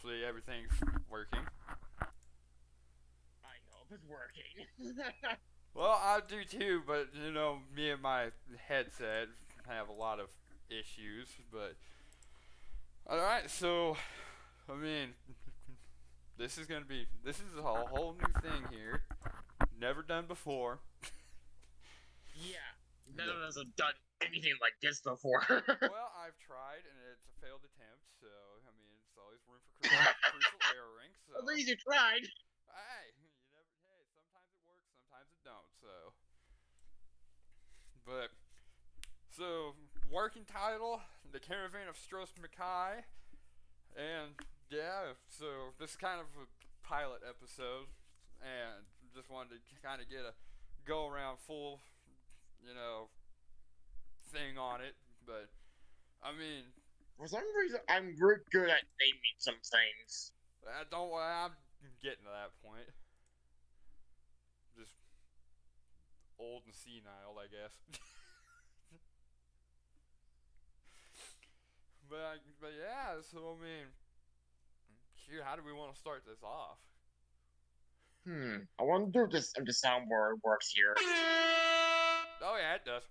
hopefully everything's working. I hope it's working. Well, I do too, but me and my headset have a lot of issues. But all right, so I mean, this is a whole new thing here, never done before. Yeah, none Yeah. of us have done anything like this before. Well, I've tried, and it's a failed attempt. So I mean, it's always room for crucial erroring. At So least you tried. hey, you never. Hey, sometimes it works, sometimes it don't. But so working title, The Caravan of Stros Mackay, and yeah, so this is kind of a pilot episode, and just wanted to kind of get a go around full, you know, thing on it. But I mean, For some reason, I'm very good at naming some things. I don't. I'm getting to that point. Just old and senile, I guess. but yeah. So I mean, shoot, how do we want to start this off? I wonder if the soundboard works here. Oh yeah, it does.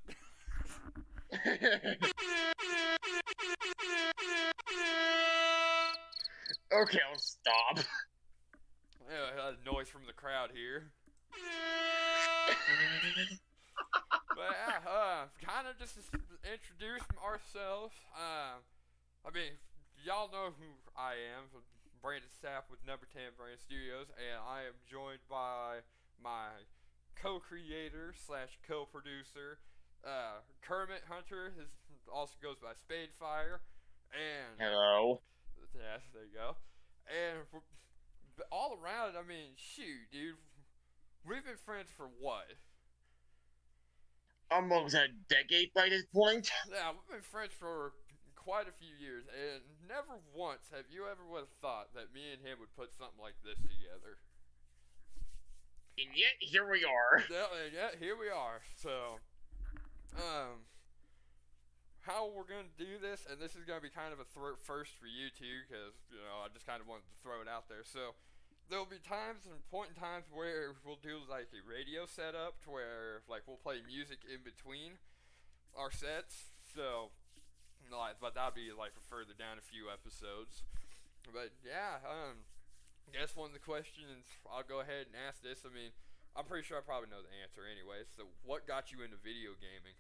Okay, I'll stop. Yeah, noise from the crowd here. But yeah, kind of just introduce ourselves. I mean, y'all know who I am. Brandon Sapp with Number 10 Brand Studios, and I am joined by my co-creator slash co-producer, Kermit Hunter. His also goes by Spade-Fire, and Hello. yes, there you go. And all around, I mean, shoot, dude, we've been friends for what? Almost a decade by this point. Yeah, we've been friends for quite a few years, and never once have you ever would have thought that me and him would put something like this together. And yet, here we are. Yeah, here we are. So, um, how we're gonna do this, and this is gonna be kind of a first for you too, because I just kind of wanted to throw it out there. So, there'll be times and point in times where we'll do like a radio setup, to where like we'll play music in between our sets. So, but that'll be like further down a few episodes. But yeah, I guess one of the questions I'll go ahead and ask this. I mean, I'm pretty sure I probably know the answer anyway. So, what got you into video gaming?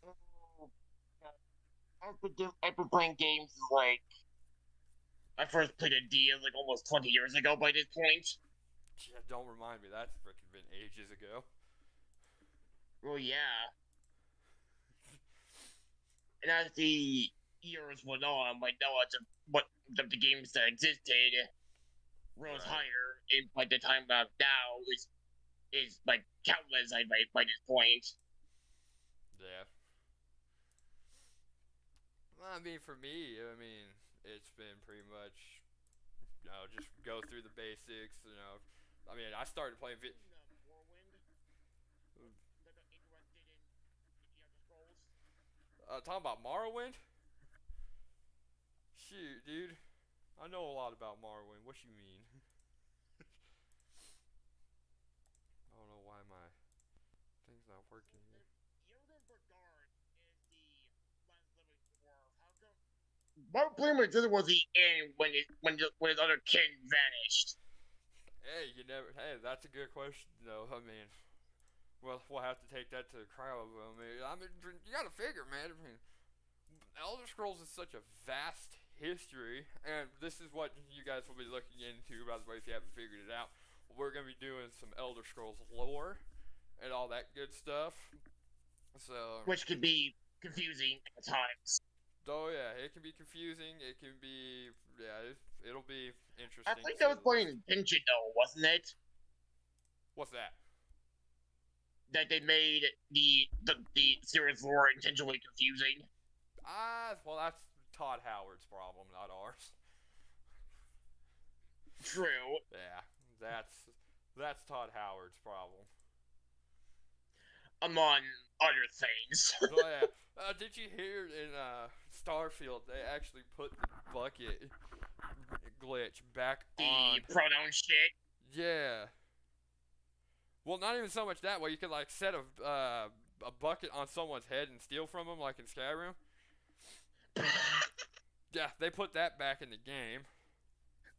Oh, I've been playing games like I first played a D like almost 20 years ago by this point. Yeah, don't remind me. That's freaking been ages ago. Well, yeah. And as the years went on, my knowledge of what of the games that existed rose Right. higher. And by the time of now is like countless. By this point. Yeah. Well, I mean, for me, I mean, it's been pretty much, just go through the basics. I mean, I started playing. Morrowind, that got interested in the Elder Scrolls. Talking about Morrowind. Shoot, dude, I know a lot about Morrowind. What you mean? I don't know why my thing's not working here. Elden Regard is the last living dwarf. How come? What pretty much this was the end when his other kin vanished. Hey, you never. Hey, that's a good question, though. I mean, well, we'll have to take that to the crowd. I mean, you gotta figure, man. I mean, Elder Scrolls is such a vast history, and this is what you guys will be looking into. By the way, if you haven't figured it out, we're gonna be doing some Elder Scrolls lore and all that good stuff. So, Which could be confusing at times. oh yeah, it can be confusing. It can be, yeah, it'll be I interesting to think that say was the by least. intention, though, wasn't it? What's that? That they made the series lore intentionally confusing. Well, that's Todd Howard's problem, not ours. True. Yeah, that's that's Todd Howard's problem. among other things. So yeah, did you hear in Starfield they actually put the bucket glitch back on? The pronoun shit. Yeah. Well, not even so much that way. You could like set a bucket on someone's head and steal from them, like in Skyrim. Yeah, they put that back in the game.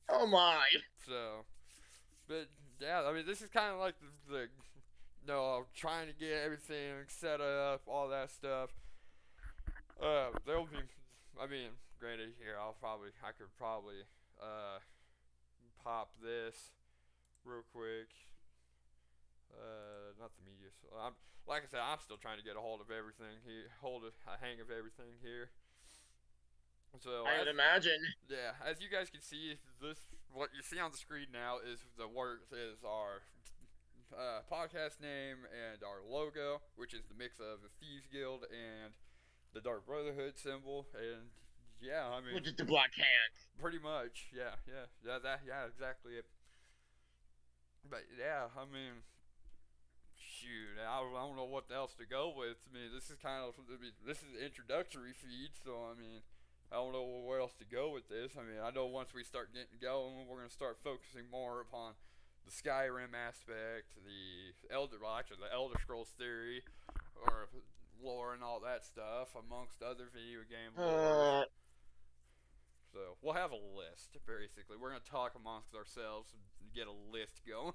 Oh my. So, but yeah, I mean, this is kind of like the you know, trying to get everything set up, all that stuff. There'll be, I mean, granted here, I could probably, uh, pop this real quick. Not the media. So like I said, I'm still trying to get a hold of everything here, hold a hang of everything here. So I would imagine. yeah, as you guys can see, this what you see on the screen now is our podcast name and our logo, which is the mix of the Thieves Guild and the Dark Brotherhood symbol. And yeah, I mean, Which is the Black Hand. pretty much, yeah, exactly it. But yeah, I mean, shoot, I don't know what else to go with. I mean, this is this is the introductory feed, so I mean, I don't know where else to go with this. I mean, I know once we start getting going, we're gonna start focusing more upon the Skyrim aspect, the Elder Scrolls theory, or lore and all that stuff, amongst other video game lore. So we'll have a list. Basically, we're gonna talk amongst ourselves and get a list going.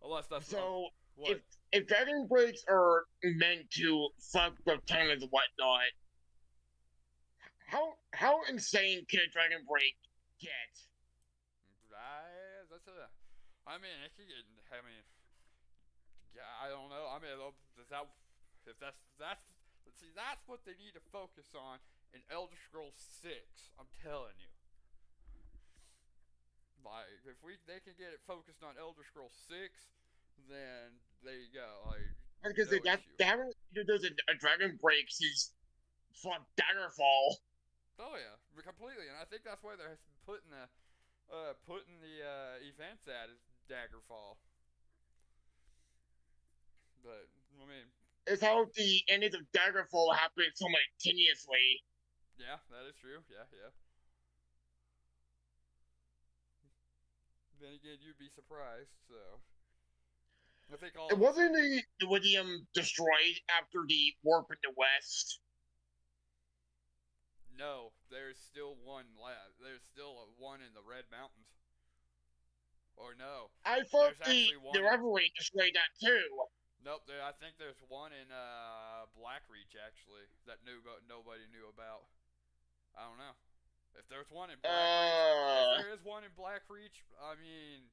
Unless that's So what? if dragon breaks are meant to fuck with time and whatnot, how insane can a dragon break get? Right, that's a. I mean, it could get. I mean, yeah, I don't know. I mean, is that if that's see that's what they need to focus on in Elder Scrolls 6. I'm telling you. Like, if they can get it focused on Elder Scrolls 6, then there you go. Like, Because no issue. they haven't there's a dragon break since fuck Daggerfall. Oh yeah, completely. And I think that's why they're putting the events at is Daggerfall. But I mean, Is how the endings of Daggerfall happened simultaneously. yeah, that is true. Yeah, yeah. Then again, you'd be surprised. So I think all It wasn't the Iridium destroyed after the warp in the west. no, there's still one left. There's still one in the Red Mountains. Or no, I thought there's actually one. the Revelry destroyed that too. Nope, I think there's one in Blackreach actually that nobody knew about. I don't know. If there's one in Blackreach, if there is one in Blackreach, I mean,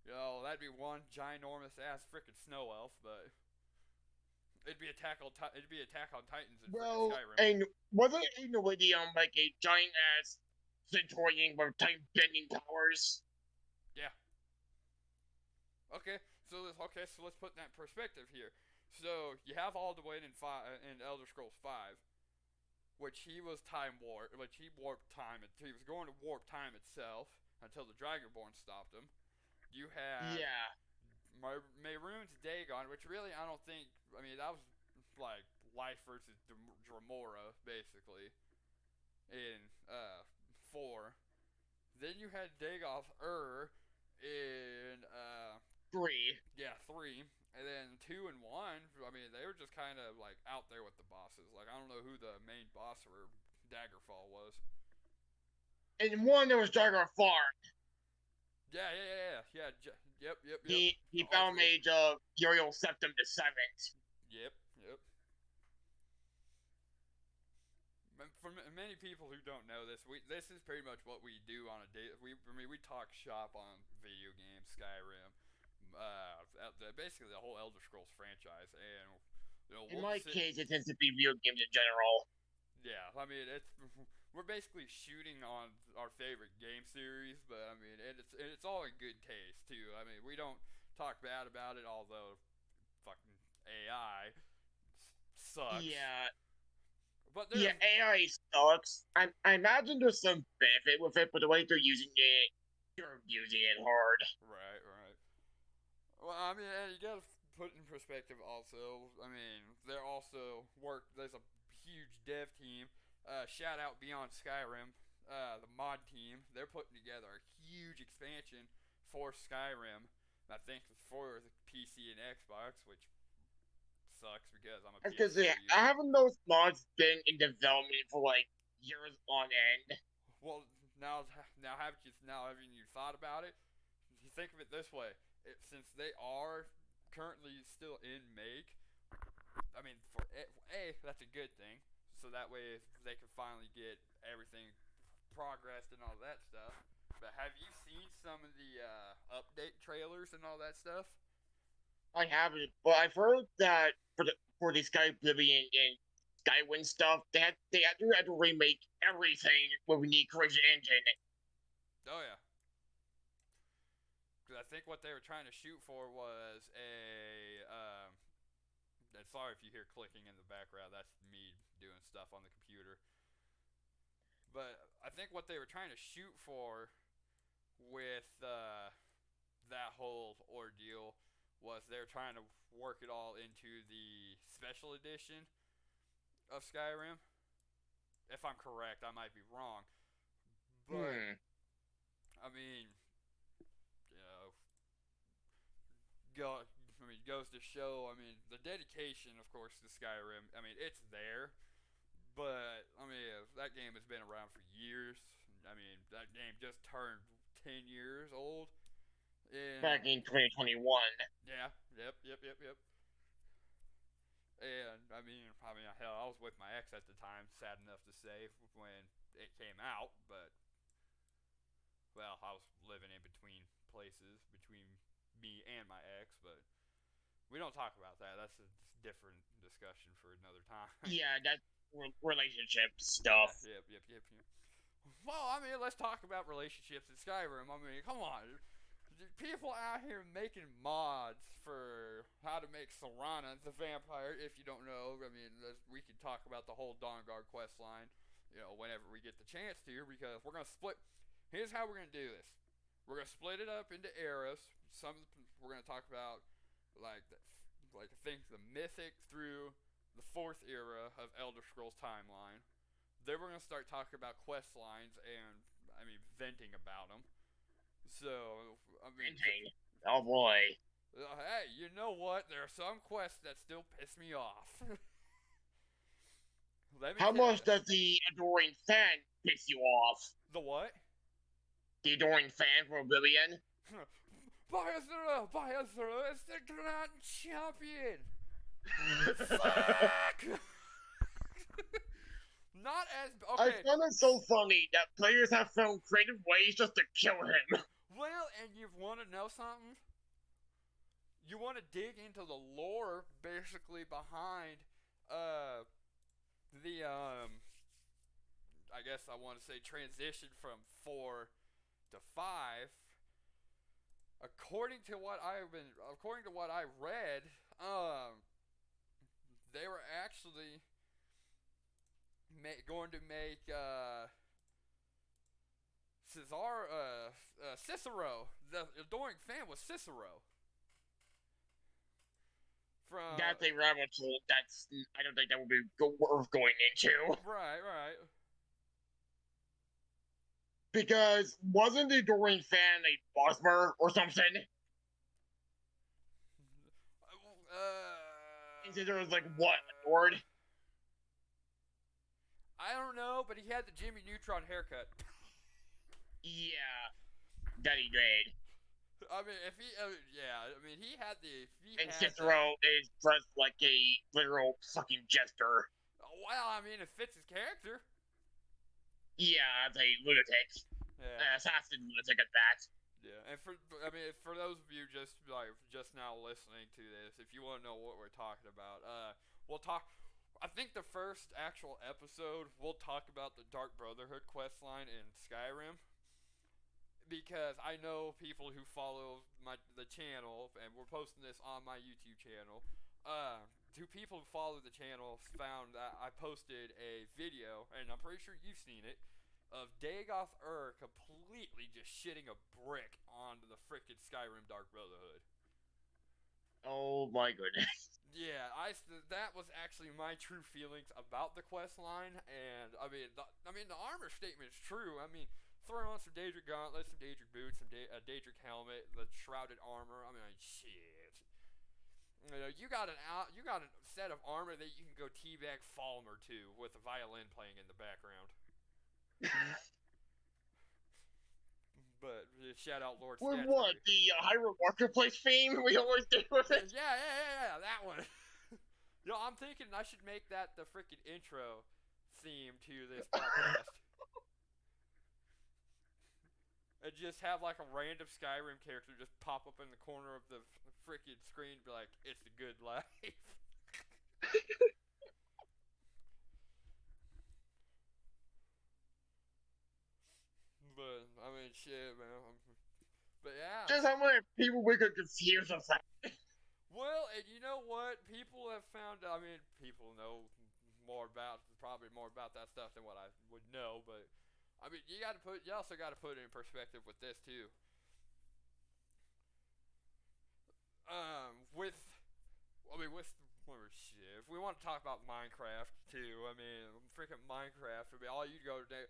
you know, that'd be one ginormous ass freaking snow elf, but it'd be Attack on Titans in Skyrim. And wasn't Iridium like a giant ass Centaurian with time bending powers? Yeah. Okay, so let's put that in perspective here. So you have Alduin in Elder Scrolls 5, which he was which he warped time. He was going to warp time itself until the Dragonborn stopped him. You had Mehrunes Dagon, which really I don't think. I mean, that was like life versus Dremora basically in 4. Then you had Dagoth in 3. Yeah, 3. And then 2 and 1, I mean, they were just kind of like out there with the bosses. Like, I don't know who the main boss for Daggerfall was. In 1, there was Daggerfall. Yeah. Yep. He found Mage of Uriel Septim the 7th. Yep. For many people who don't know this, this is pretty much what we do on a day. We talk shop on video games, Skyrim, basically the whole Elder Scrolls franchise, and you know, in my case, it tends to be video games in general. Yeah, I mean we're basically shooting on our favorite game series, but I mean it's all in good taste too. I mean we don't talk bad about it, although fucking AI sucks. Yeah. But AI sucks. I imagine there's some benefit with it, but the way they're using it, they're using it hard. Right. Well, I mean, and you gotta put in perspective also. I mean, they're also work. There's a huge dev team. Shout out Beyond Skyrim, the mod team. They're putting together a huge expansion for Skyrim. I think for the PC and Xbox, which sucks because I'm a I was gonna say, PS4 user. haven't those mods been in development for like years on end? Well, having you thought about it, you think of it this way: since they are currently still in make, I mean, for that's a good thing. So that way they can finally get everything progressed and all that stuff. But have you seen some of the update trailers and all that stuff? I haven't, but I've heard that for the Sky Oblivion and Skywind stuff, they had to remake everything with the correction engine. Oh yeah, because I think what they were trying to shoot for was a. And sorry if you hear clicking in the background. That's me doing stuff on the computer. But I think what they were trying to shoot for with that whole ordeal was they're trying to work it all into the special edition of Skyrim. If I'm correct, I might be wrong. But Hmm. I mean, you know, go. I mean, goes to show. I mean, the dedication, of course, to Skyrim. I mean, it's there, but I mean, that game has been around for years. I mean, that game just turned 10 years old, and Back in 2021. yeah, yep. And hell, I was with my ex at the time. Sad enough to say when it came out, but well, I was living in between places between me and my ex, but we don't talk about that. That's a different discussion for another time. Yeah, that's relationship Yeah, stuff. yep. Well, I mean, let's talk about relationships in Skyrim. I mean, come on. People out here making mods for how to make Serana the vampire. If you don't know, I mean, we can talk about the whole Dawnguard quest line, whenever we get the chance to, because we're gonna split. Here's how we're gonna do this. We're gonna split it up into eras. We're gonna talk about like like I think the mythic through the fourth era of Elder Scrolls timeline. Then we're gonna start talking about quest lines and venting about them. So I mean, Venting. Oh boy. hey, you know what? There are some quests that still piss me off. Let me How tell much you. does the adoring fan piss you off? The what? The adoring fan from Oblivion? Biozero, it's the Grand Champion. Fuck! Not as I okay. find it so funny that players have found creative ways just to kill him. Well, and you want to know something? You want to dig into the lore basically behind the I guess I want to say transition from 4 to 5. According to what I read, they were actually going to make Cicero. The adoring fan was Cicero from. That's a rabbit hole I don't think that would be worth going into. Right. Because wasn't the adoring fan a Bosmer or something? And there was like what, adored? I don't know, but he had the Jimmy Neutron haircut. Yeah, that he did. I mean, if he, yeah, I mean, he had the, And Cicero is dressed like a literal fucking jester. Well, I mean, it fits his character. Yeah, as a lunatic. Yeah. Assassin lunatic at that. Yeah, and for those of you just now listening to this, if you want to know what we're talking about, we'll talk. I think the first actual episode we'll talk about the Dark Brotherhood quest line in Skyrim, because I know people who follow the channel, and we're posting this on my YouTube channel. Two people who follow the channel found that I posted a video, and I'm pretty sure you've seen it, of Dagoth completely just shitting a brick onto the frickin' Skyrim Dark Brotherhood. Oh my goodness. Yeah, that was actually my true feelings about the quest line, and the armor statement is true. I mean, throw on some Daedric gauntlets, some Daedric boots, a Daedric helmet, the shrouded armor. I mean, shit. You got a set of armor that you can go teabag Falmer to with a violin playing in the background. But shout out Lord With Statue. what? The Hyrule Marketplace theme we always do with it? Yeah, that one. I'm thinking I should make that the freaking intro theme to this podcast. And just have like a random Skyrim character just pop up in the corner of the freaking screen and be like, it's the good life. But, I mean, shit, man. But yeah. Just how many people we could confuse with that. Well, and you know what? People have found, people know probably more about that stuff than what I would know, but, you also got to put it in perspective with this, too. If we want to talk about Minecraft, too, freaking Minecraft, all you go today,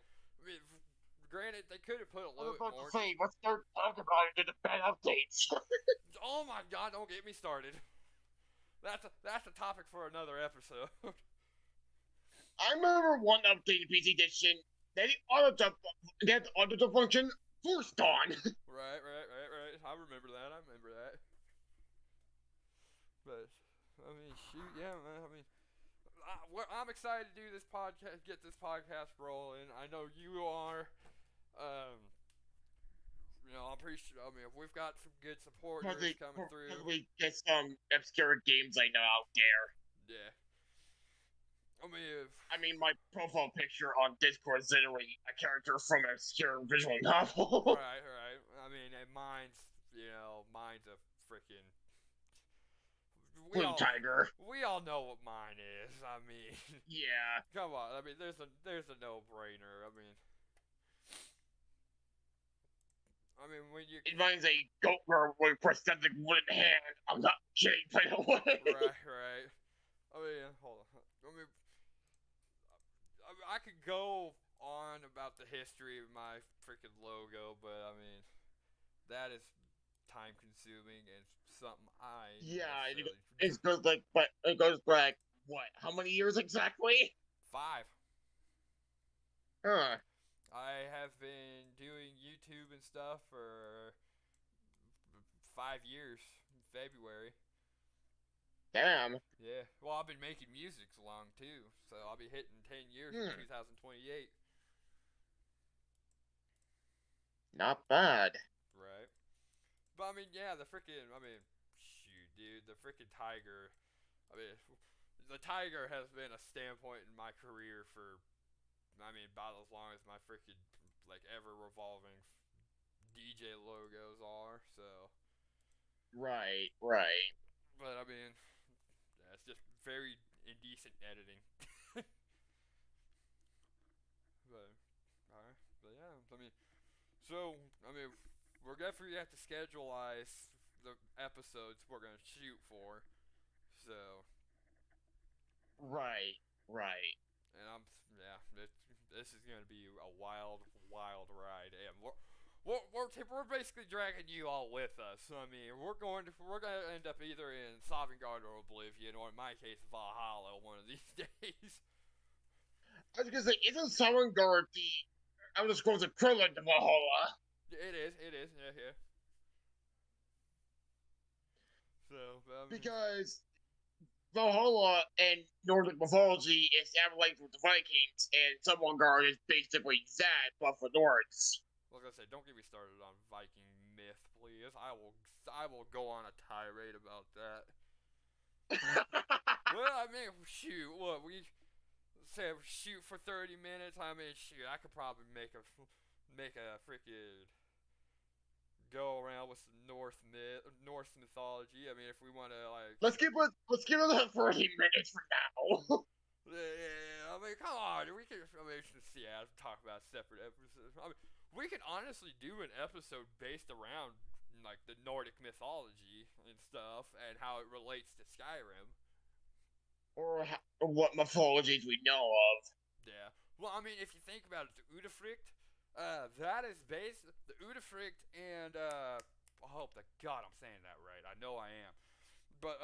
granted, they could have put a little bit more. Let's start talking about it in the bad updates. Oh my god, don't get me started. That's a topic for another episode. I remember one update in PC Edition that the auto function forced on. Right. I remember that. But, shoot, yeah, man. I'm excited to do this podcast, get this podcast rolling. I know you are. I'm pretty sure. We've got some good supporters coming through. We get some obscure games I know out there. Yeah. My profile picture on Discord is literally a character from an obscure visual novel. Right. And mine's a freaking Blue Tiger. We all know what mine is. Yeah. Come on. There's a no-brainer. When you. Mine's a goat girl with a prosthetic wooden hand. I'm not kidding, by the way. Right. Hold on. I could go on about the history of my freaking logo, but that is time consuming and something it goes back what? How many years exactly? 5. Huh. I have been doing YouTube and stuff for 5 years in February. Damn. Yeah. Well, I've been making music long too, so I'll be hitting 10 years in 2028. Not bad. Right. But the freaking, shoot, dude, the freaking tiger. The tiger has been a standpoint in my career for, about as long as my freaking, ever revolving DJ logos are, so. Right. But, it's just very indecent editing. But, alright. But, yeah, so, we're definitely have to scheduleize the episodes we're going to shoot for, so. Right. And this is going to be a wild ride, and we're basically dragging you all with us. We're going to end up either in Sovngarde or Oblivion, or in my case, Valhalla, one of these days. I was gonna say, isn't Sovngarde the Elder Scrolls equivalent to Valhalla? It is, yeah. So, because Valhalla and Nordic mythology is allied with the Vikings, and Sovngarde is basically that, but for Nords. Like I said, don't get me started on Viking myth, please. I will go on a tirade about that. Well, shoot, what we said, shoot for 30 minutes. Shoot, I could probably make a freaking go around with some Norse mythology. If we want to let's give it 40 minutes for now. Yeah, come on, we can. Talk about separate episodes. We could honestly do an episode based around like the Nordic mythology and stuff, and how it relates to Skyrim. Or what mythologies we know of. Yeah. Well, I mean, if you think about it, the Udafrict, that is based the Udafrict and I hope to God I'm saying that right. I know I am. But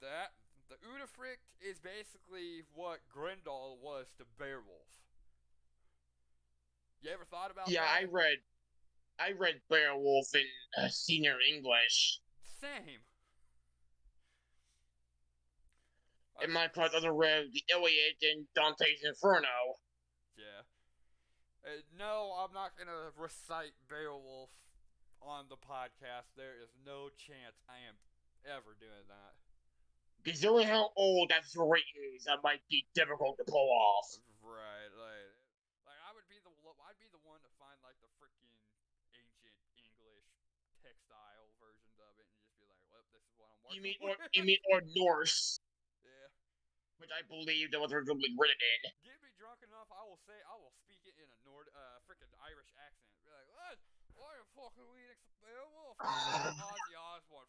that the Udafrict is basically what Grendel was to Beowulf. You ever thought about Yeah, that? I read Beowulf in senior English. Same. I In mean, my class, I read the Iliad and Dante's Inferno. yeah. No, I'm not gonna recite Beowulf on the podcast. There is no chance I am ever doing that. Considering how old that story is, that might be difficult to pull off. Right, like I'd be the one to find like the freaking ancient English textile versions of it and just be like, well, this is what I'm working with. You mean or Norse, Yeah. which I believe that was originally written in. Get me drunk enough, I will speak it in a freaking Irish accent. Be like, what? I am fucking reading some Beowulf. Ozzy Osbourne.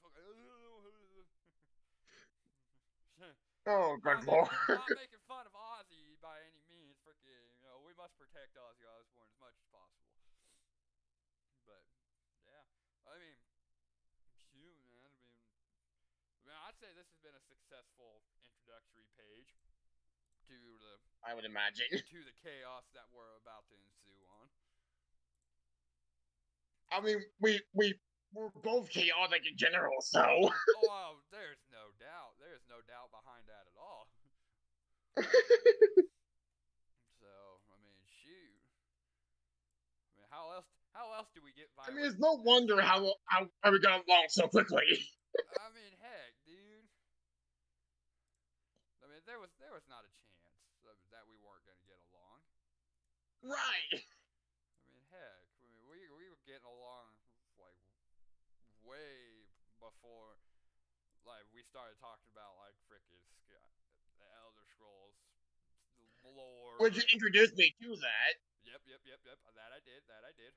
Oh, good lord. Not making fun of Ozzy by any means. Freaking, we must protect Ozzy Osbourne as much as possible. But yeah, I mean, shoot, man. I'd say this has been a successful introductory page to the I would imagine. to the chaos that we're about to ensue on. I mean, we're both chaotic in general, so. Oh, there's no doubt. There's no doubt behind that at all. So, I mean, shoot. I mean, how else do we get I violent? mean, it's no wonder how we got along so quickly. I mean, heck, dude. I mean, there was not a chance that we weren't going to get along. Right. I mean, heck, we were getting along like way before like we started talking about like frickin' the Elder Scrolls, the lore. Would you introduce me to that? Yep. That I did.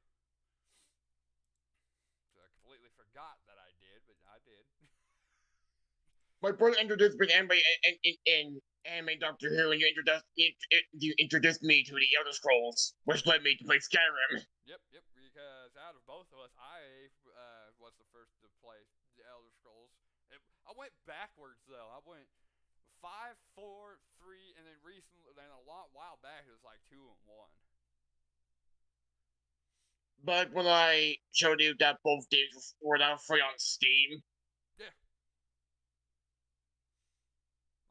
So I completely forgot that I did, but I did. My brother introduced me to anime in anime Doctor Who, and you introduced me to the Elder Scrolls, which led me to play Skyrim. Yep. Because out of both of us, I was the first to play the Elder Scrolls. I went backwards though. I went 5, 4, 3, and then recently, then a while back, it was like 2 and 1. But when I showed you that both games were now free on Steam. Yeah.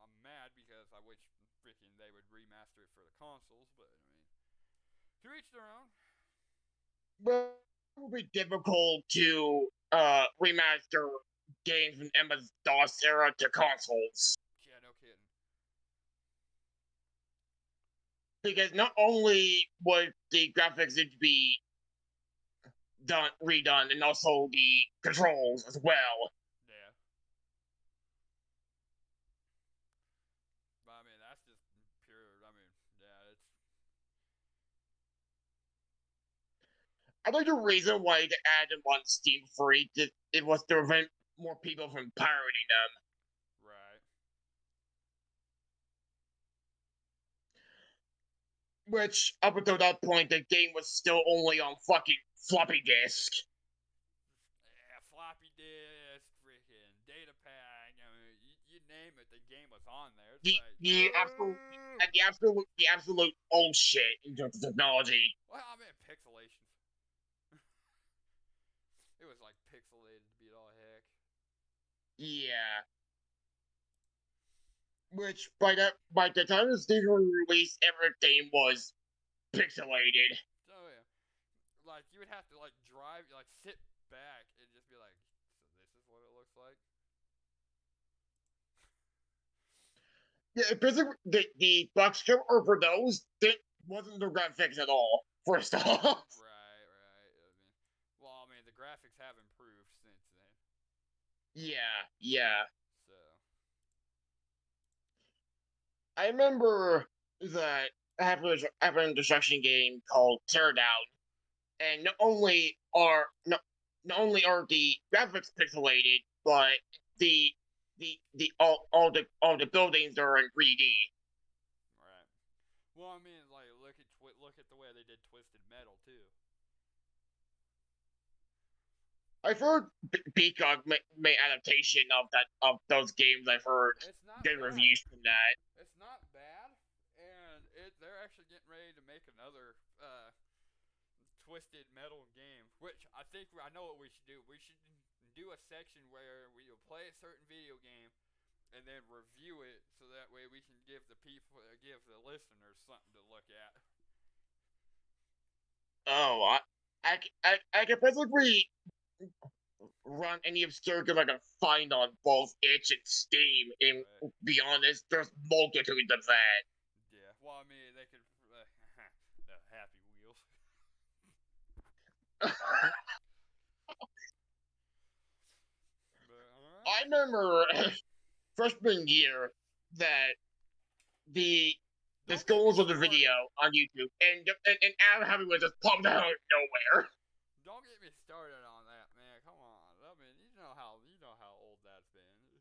I'm mad because I wish freaking they would remaster it for the consoles, but I mean, to each their own. But it would be difficult to remaster games from MS DOS era to consoles. Yeah, no kidding. Because not only would the graphics need to be redone, and also the controls as well. Yeah. But I mean, that's just pure. I mean, yeah, it's. I think the reason why they added on Steam free it was to prevent more people from pirating them. Right. Which, up until that point, the game was still only on fucking floppy disk. Yeah, floppy disk, freaking data pack. I mean, you name it, the game was on there. It's The absolute old shit in terms of technology. Well, I mean, pixelations. It was like pixelated to beat all heck. Yeah. Which by the time the Steam released, everything was pixelated. Oh yeah, like you would have to like drive, like sit back and just be like, so this is what it looks like. Yeah, basically the box cover for those wasn't the graphics at all. First off. Right. I mean, the graphics have improved since then. Yeah. So. I remember that I have a destruction game called Teardown, and not only not only are the graphics pixelated, but the all the buildings are in 3D. Right. Well, I mean, like look at the way they did Twisted Metal too. I've heard Peacock made adaptation of those games. I've heard It's not good bad. reviews from that. It's not bad, and they're actually getting ready to make another Twisted Metal game, which I know what we should do. We should do a section where we will play a certain video game and then review it, so that way we can give the listeners something to look at. Oh, I can basically run any obscure game I can find on both itch and Steam. And Right. be honest, there's multitudes of that. Yeah. Well, I mean, they could the Happy Wheels. But all I right. remember freshman year that the the Don't get me schools of the video started. on YouTube and Adam Happy was just popped out of nowhere. Don't get me started on that, man. Come on. I mean, you know how old that's been. I mean,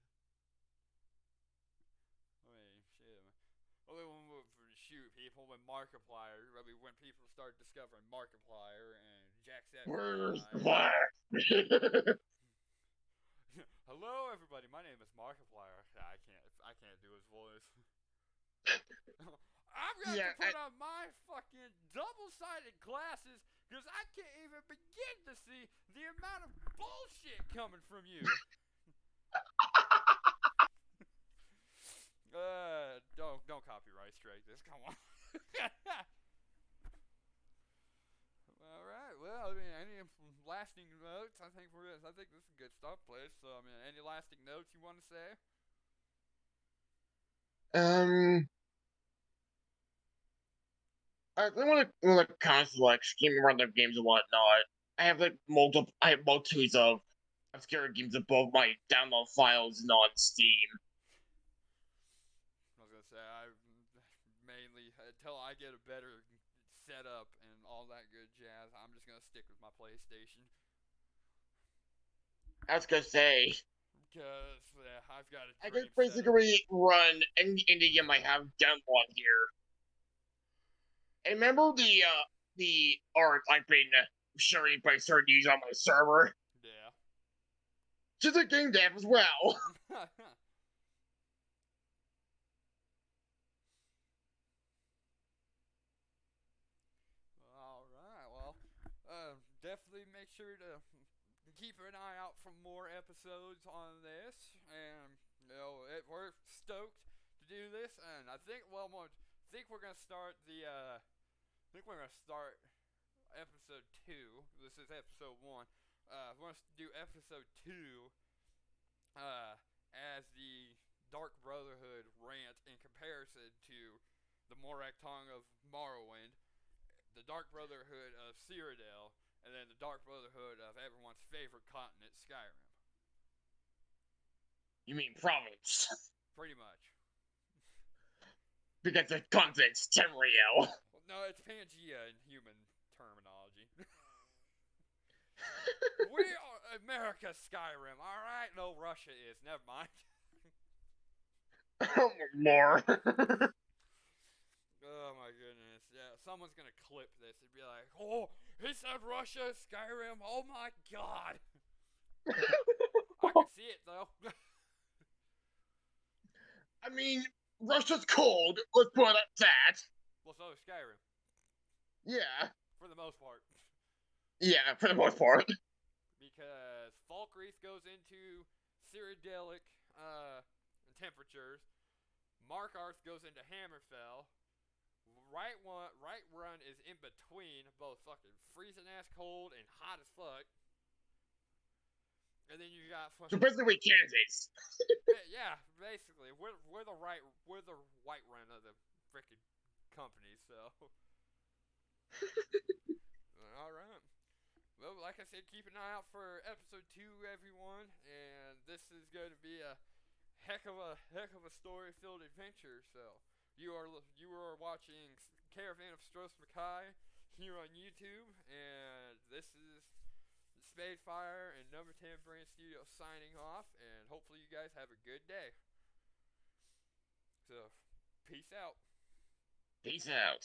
shit. I mean, shoot, people when Markiplier. I mean, when people started discovering Markiplier and Where's the Jacksepticeye. flag? Hello, everybody. My name is Markiplier. I can't do his voice. I've got Yeah, to put on my fucking double-sided glasses because I can't even begin to see the amount of bullshit coming from you. Don't copyright strike this. Come on. All right. Well, I mean, any lasting notes? I think this is a good start place. So, I mean, any lasting notes you want to say? um, I want to console like scheme around their games and whatnot. I have multitudes of obscure games of both my download files and on Steam. I was gonna say I mainly until I get a better setup and all that good jazz. I'm just gonna stick with my PlayStation I was gonna say because I've got a I can dream setup. basically run any indie game I have done on here. And remember the art I've been sharing by certain users on my server? Yeah. She's a game dev as well. All right. Well, definitely make sure to keep an eye out for more episodes on this, and we're stoked to do this. And I think think we're gonna start I think we're gonna start episode 2. This is episode 1. We're gonna do episode 2 as the Dark Brotherhood rant in comparison to the Morak Tongue of Morrowind, the Dark Brotherhood of Cyrodiil, and then the Dark Brotherhood of everyone's favorite continent, Skyrim. You mean province? Pretty much. Because the content's Tamriel. Well, no, it's Pangea in human terminology. We are America, Skyrim. All right, no, Russia is. Never mind. More. Oh my goodness. Yeah, someone's gonna clip this and be like, "Oh, he said Russia, Skyrim. Oh my god." I can see it though. I mean, Russia's cold. Let's put it at that. Well, so is Skyrim Yeah. for the most part, Yeah, for the most part. because Falkreath goes into Cyrodiilic temperatures. Markarth goes into Hammerfell. Right run is in between, both fucking freezing ass cold and hot as fuck. And then you got So fucking basically, Kansas. yeah, basically we're the white run of the freaking company. So all right. Well, like I said, keep an eye out for episode 2, everyone. And this is going to be a heck of a story-filled adventure. So you are watching Caravan of Stros here on YouTube, and this is Spade-Fire and Number 10 Brand Studio signing off, and hopefully you guys have a good day. So, peace out. Peace out.